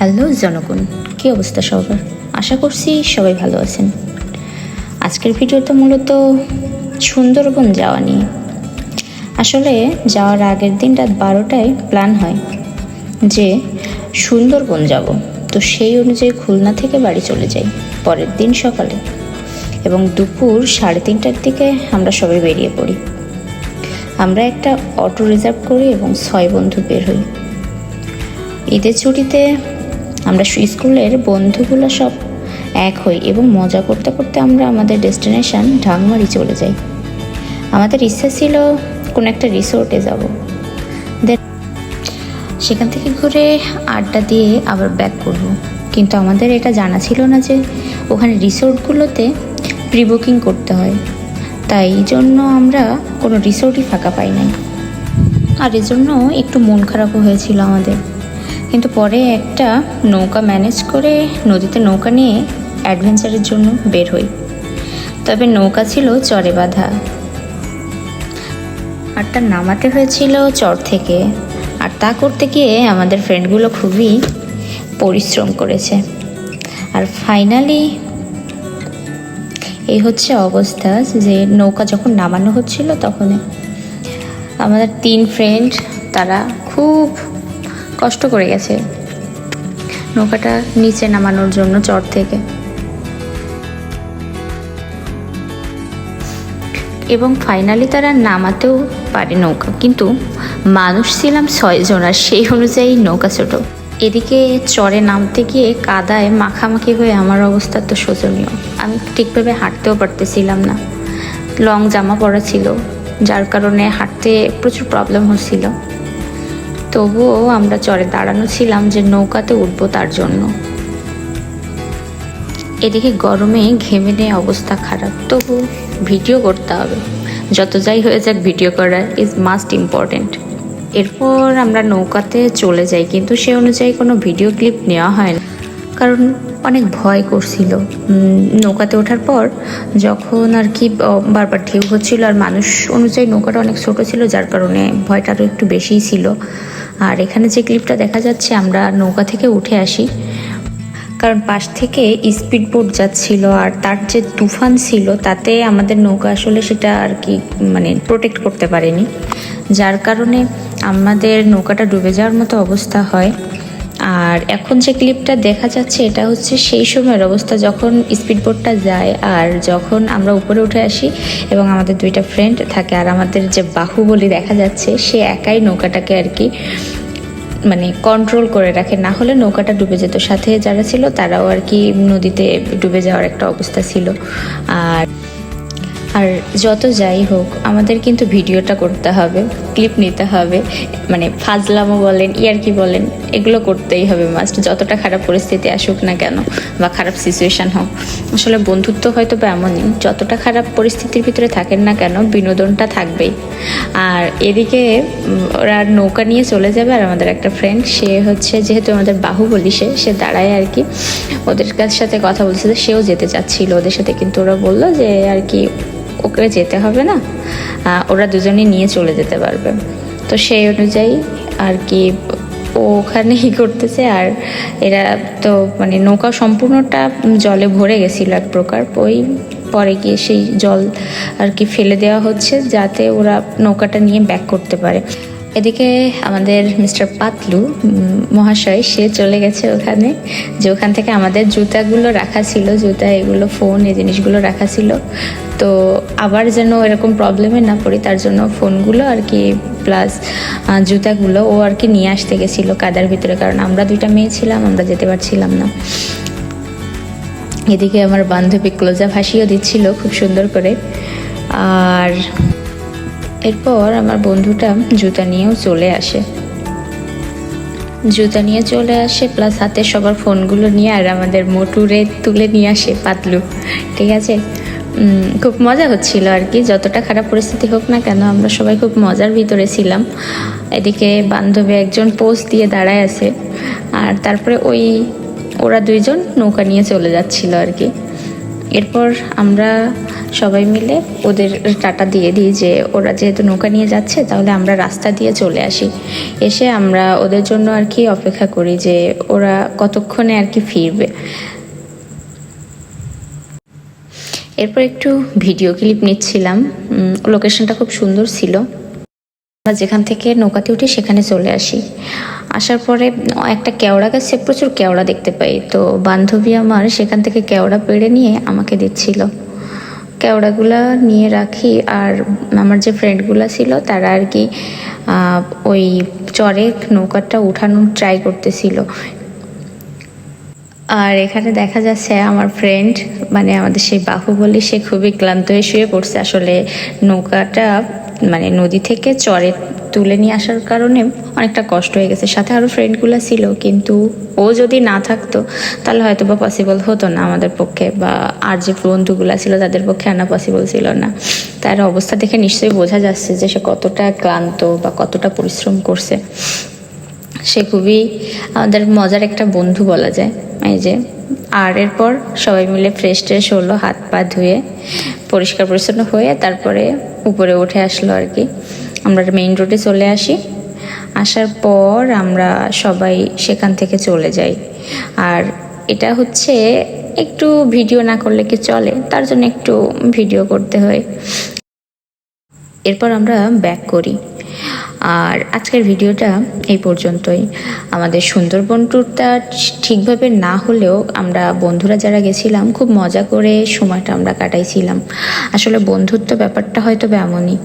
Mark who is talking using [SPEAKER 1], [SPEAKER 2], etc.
[SPEAKER 1] Hello জনগণ, কী অবস্থা সবার? আশা করছি সবাই ভালো আছেন। আজকের ভিডিওটা মূলত সুন্দরবন যাওয়া নিয়ে। আসলে যাওয়ার আগের দিন রাত 12টায় প্ল্যান হয় যে সুন্দরবন যাব, তো সেই অনুযায়ী খুলনা থেকে বাড়ি চলে যাই পরের দিন সকালে, এবং দুপুর 3:30টার দিকে আমরা সবাই বেরিয়ে পড়ি। আমরা একটা অটো রিজার্ভ করি এবং 6 বন্ধু বের হই। ঈদের ছুটিতে আমরা স্কুলের বন্ধুগুলো সব এক হই এবং মজা করতে করতে আমরা আমাদের ডেস্টিনেশন ঢাংমারি চলে যাই। আমাদের ইচ্ছা ছিল কোনো একটা রিসোর্টে যাব, দেন সেখান থেকে ঘুরে আড্ডা দিয়ে আবার ব্যাক করব। কিন্তু আমাদের এটা জানা ছিল না যে ওখানে রিসোর্টগুলোতে প্রি বুকিং করতে হয়, তাই জন্য আমরা কোনো রিসোর্টই ফাঁকা পাই নাই। আর এজন্য একটু মন খারাপও হয়েছিল আমাদের। কিন্তু পরে একটা নৌকা ম্যানেজ করে নদীতে নৌকা নিয়ে অ্যাডভেঞ্চারের জন্য বের হই। তবে নৌকা ছিল চরে বাঁধা, আর তা নামাতে হয়েছিল চর থেকে। আর তা করতে গিয়ে আমাদের ফ্রেন্ডগুলো খুবই পরিশ্রম করেছে। আর ফাইনালি এই হচ্ছে অবস্থা যে নৌকা যখন নামানো হচ্ছিল তখন আমাদের 3 ফ্রেন্ড তারা খুব কষ্ট করে গেছে নৌকাটা নিচে নামানোর জন্য চর থেকে। এবং ফাইনালি তারা নামাতেও পারে নৌকা, কিন্তু মানুষ ছিলাম 6 জন, আর সেই অনুযায়ী নৌকা ছোট। এদিকে চরে নামতে গিয়ে কাদায় মাখামাখি হয়ে আমার অবস্থা তো শোচনীয়। আমি ঠিকভাবে হাঁটতেও পারতেছিলাম না। লং জামা পরা ছিল, যার কারণে হাঁটতে প্রচুর প্রবলেম হচ্ছিল। তবুও আমরা চরে দাঁড়ানো ছিলাম যে নৌকাতে উঠবো তার জন্য। এদিকে গরমে ঘেমে নিয়ে অবস্থা খারাপ, তবু ভিডিও করতে হবে। যত যাই হয়ে যাক, ভিডিও করা ইজ মাস্ট ইম্পর্টেন্ট। এরপর আমরা নৌকাতে চলে যাই, কিন্তু সে অনুযায়ী কোনো ভিডিও ক্লিপ নেওয়া হয় না, কারণ অনেক ভয় করছিল। নৌকাতে ওঠার পর যখন আর কি বারবার ঢেউ হচ্ছিল, আর মানুষ অনুযায়ী নৌকাটা অনেক ছোট ছিল, যার কারণে ভয়টা আরও একটু বেশিই ছিল। আর এখানে যে ক্লিপটা দেখা যাচ্ছে, আমরা নৌকা থেকে উঠে আসি, কারণ পাশ থেকে স্পিড বোট যাচ্ছিল, আর তার যে তুফান ছিল তাতে আমাদের নৌকা আসলে সেটা আর কি প্রোটেক্ট করতে পারেনি, যার কারণে আমাদের নৌকাটা ডুবে যাওয়ার মতো অবস্থা হয়। আর এখন যে ক্লিপটা দেখা যাচ্ছে এটা হচ্ছে সেই সময়ের অবস্থা যখন স্পিড বোটটা যায়, আর যখন আমরা উপরে উঠে আসি এবং আমাদের 2টা ফ্রেন্ড থাকে, আর আমাদের যে বাহুবলী দেখা যাচ্ছে সে একাই নৌকাটাকে আর কি কন্ট্রোল করে রাখে, না হলে নৌকাটা ডুবে যেত। সাথে যারা ছিল তারাও আর কি নদীতে ডুবে যাওয়ার একটা অবস্থা ছিল। আর যত যাই হোক, আমাদের কিন্তু ভিডিওটা করতে হবে, ক্লিপ নিতে হবে, ফাজলামো বলেন ইয়ার্কি বলেন, এগুলো করতেই হবে মাস্ট, যতটা খারাপ পরিস্থিতি আসুক না কেন বা খারাপ সিচুয়েশান হোক। আসলে বন্ধুত্ব হয়তো বা এমনই, যতটা খারাপ পরিস্থিতির ভিতরে থাকেন না কেন বিনোদনটা থাকবেই। আর এদিকে ওরা নৌকা নিয়ে চলে যাবে, আর আমাদের একটা ফ্রেন্ড সে হচ্ছে, যেহেতু আমাদের বাহুবলী, সে দাঁড়ায় আর কি ওদের সাথে কথা বলছে যে সেও যেতে চাচ্ছিল ওদের সাথে, কিন্তু ওরা বললো যে আর কি ওকে যেতে হবে না, ওরা দুজনেই নিয়ে চলে যেতে পারবে। তো সেই অনুযায়ী আর কি ওখানেই করতেছে। আর এরা তো নৌকা সম্পূর্ণটা জলে ভরে গেছিল এক প্রকার, ওই পরে গিয়ে সেই জল আর কি ফেলে দেওয়া হচ্ছে যাতে ওরা নৌকাটা নিয়ে ব্যাক করতে পারে। এদিকে আমাদের মিস্টার পাতলু মহাশয় সে চলে গেছে ওখানে, যে ওখান থেকে আমাদের জুতাগুলো রাখা ছিল, জুতা এগুলো ফোন এই জিনিসগুলো রাখা ছিল। তো আবার যেন এরকম প্রবলেমে না পড়ি তার জন্য ফোনগুলো আর কি প্লাস জুতাগুলো ও আর কি নিয়ে আসতে গেছিলো কাদার ভিতরে, কারণ আমরা 2টা মেয়ে ছিলাম, আমরা যেতে পারছিলাম না। এদিকে আমার বান্ধবী ক্লোজা ভাসিও দিচ্ছিল খুব সুন্দর করে। আর এরপর আমার বন্ধুটা জুতা নিয়ে চলে আসে প্লাস হাতে সবার ফোনগুলো নিয়ে, আর আমাদের মোটুরে তুলে নিয়ে আসে পাতলু, ঠিক আছে। খুব মজা হচ্ছিল আর কি, যতটা খারাপ পরিস্থিতি হোক না কেন আমরা সবাই খুব মজার ভিতরে ছিলাম। এদিকে বান্ধবী একজন পোজ দিয়ে দাঁড়ায় আছে, আর তারপরে ওরা 2জন নৌকা নিয়ে চলে যাচ্ছিল আর কি। এরপর আমরা সবাই মিলে ওদের টাটা দিয়ে দিই যে ওরা যেহেতু নৌকা নিয়ে যাচ্ছে তাহলে আমরা রাস্তা দিয়ে চলে আসি। এসে আমরা ওদের জন্য আর কি অপেক্ষা করি যে ওরা কতক্ষণে আর কি ফিরবে। এরপর একটু ভিডিও ক্লিপ নিচ্ছিলাম। লোকেশনটা খুব সুন্দর ছিল। আমরা যেখান থেকে নৌকাতে উঠি সেখানে চলে আসি। আসার পরে একটা কেওড়া গাছে প্রচুর কেওড়া দেখতে পাই, তো বান্ধবী আমার সেখান থেকে কেওড়া পেড়ে নিয়ে আমাকে দিচ্ছিল। কেওড়াগুলা নিয়ে রাখি, আর আমার যে ফ্রেন্ডগুলো ছিল তারা আর কি ওই চরে নৌকাটা উঠানোর ট্রাই করতেছিল। আর এখানে দেখা যাচ্ছে আমার ফ্রেন্ড, মানে আমাদের সেই বাহুবলী, সে খুবই ক্লান্ত হয়ে শুয়ে পড়ছে। আসলে নৌকাটা মানে নদী থেকে চরে তুলে নিয়ে আসার কারণে অনেকটা কষ্ট হয়ে গেছে। সাথে আরও ফ্রেন্ডগুলো ছিল, কিন্তু ও যদি না থাকতো তাহলে হয়তো বা পসিবল হতো না আমাদের পক্ষে, বা আর যে বন্ধুগুলো ছিল তাদের পক্ষে আনা পসিবল ছিল না। তার অবস্থা দেখে নিশ্চয়ই বোঝা যাচ্ছে যে সে কতটা ক্লান্ত বা কতটা পরিশ্রম করছে। সে খুবই আমাদের মজার একটা বন্ধু বলা যায়। এই যে, আর এরপর সবাই মিলে ফ্রেশ ট্রেশ হলো, হাত পা ধুয়ে পরিষ্কার পরিচ্ছন্ন হয়ে তারপরে উপরে উঠে আসলো আর কি। আমরা মেইন রোডে চলে আসি। আসার পর আমরা সবাই সেখান থেকে চলে যাই। আর এটা হচ্ছে একটু ভিডিও না করলে কি চলে, তার জন্য একটু ভিডিও করতে হয়। এরপর আমরা ব্যাক করি। আর আজকের ভিডিওটা এই পর্যন্তই। আমাদের সুন্দরবন ট্যুরটা ঠিকভাবে না হলেও আমরা বন্ধুরা যারা গেছিলাম খুব মজা করে সময়টা আমরা কাটাইছিলাম। আসলে বন্ধুত্ব ব্যাপারটা হয়তো এমনই।